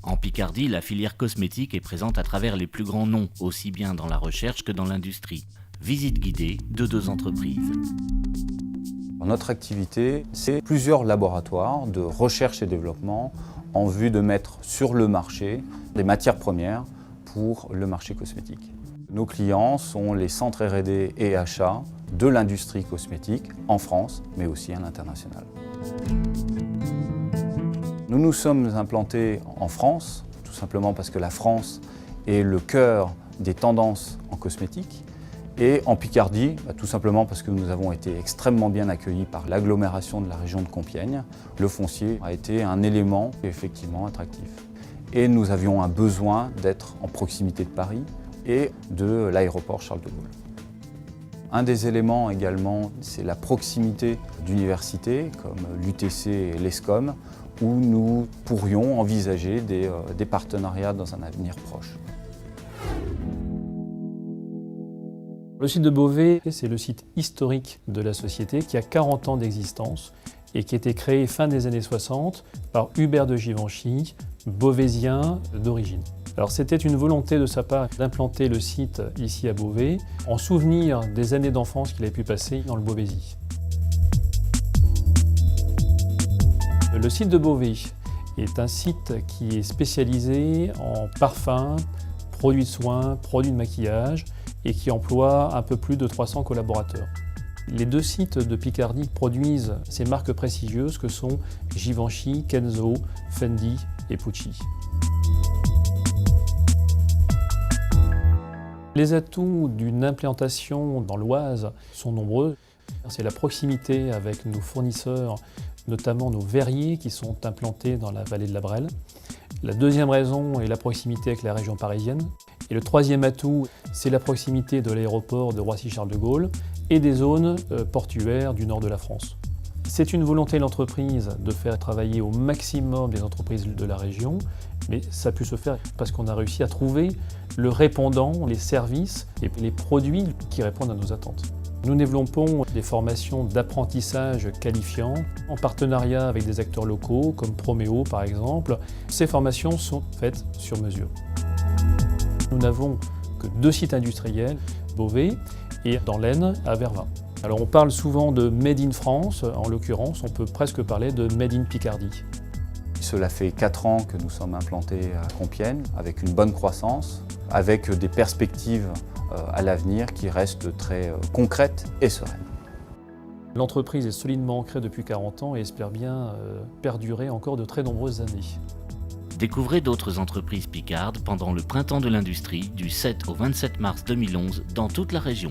En Picardie, la filière cosmétique est présente à travers les plus grands noms, aussi bien dans la recherche que dans l'industrie. Visite guidée de 2 entreprises. Notre activité, c'est plusieurs laboratoires de recherche et développement en vue de mettre sur le marché des matières premières pour le marché cosmétique. Nos clients sont les centres R&D et achats de l'industrie cosmétique en France, mais aussi à l'international. Nous nous sommes implantés en France, tout simplement parce que la France est le cœur des tendances en cosmétique. Et en Picardie, tout simplement parce que nous avons été extrêmement bien accueillis par l'agglomération de la région de Compiègne. Le foncier a été un élément effectivement attractif. Et nous avions un besoin d'être en proximité de Paris et de l'aéroport Charles de Gaulle. Un des éléments également, c'est la proximité d'universités comme l'UTC et l'ESCOM, où nous pourrions envisager des partenariats dans un avenir proche. Le site de Beauvais, c'est le site historique de la société qui a 40 ans d'existence et qui a été créé fin des années 60 par Hubert de Givenchy, beauvaisien d'origine. Alors c'était une volonté de sa part d'implanter le site ici à Beauvais en souvenir des années d'enfance qu'il avait pu passer dans le Beauvaisis. Le site de Beauvais est un site qui est spécialisé en parfums, produits de soins, produits de maquillage et qui emploie un peu plus de 300 collaborateurs. Les 2 sites de Picardie produisent ces marques prestigieuses que sont Givenchy, Kenzo, Fendi et Pucci. Les atouts d'une implantation dans l'Oise sont nombreux. C'est la proximité avec nos fournisseurs, notamment nos verriers qui sont implantés dans la vallée de la Brelle. La deuxième raison est la proximité avec la région parisienne. Et le troisième atout, c'est la proximité de l'aéroport de Roissy-Charles de Gaulle et des zones portuaires du nord de la France. C'est une volonté de l'entreprise de faire travailler au maximum les entreprises de la région, mais ça a pu se faire parce qu'on a réussi à trouver le répondant, les services et les produits qui répondent à nos attentes. Nous développons des formations d'apprentissage qualifiant en partenariat avec des acteurs locaux comme Proméo par exemple. Ces formations sont faites sur mesure. Nous n'avons que 2 sites industriels, Beauvais et dans l'Aisne à Vervins. Alors on parle souvent de Made in France, en l'occurrence on peut presque parler de Made in Picardie. Cela fait 4 ans que nous sommes implantés à Compiègne avec une bonne croissance, avec des perspectives à l'avenir qui restent très concrètes et sereines. L'entreprise est solidement ancrée depuis 40 ans et espère bien perdurer encore de très nombreuses années. Découvrez d'autres entreprises picardes pendant le Printemps de l'Industrie du 7 au 27 mars 2011 dans toute la région.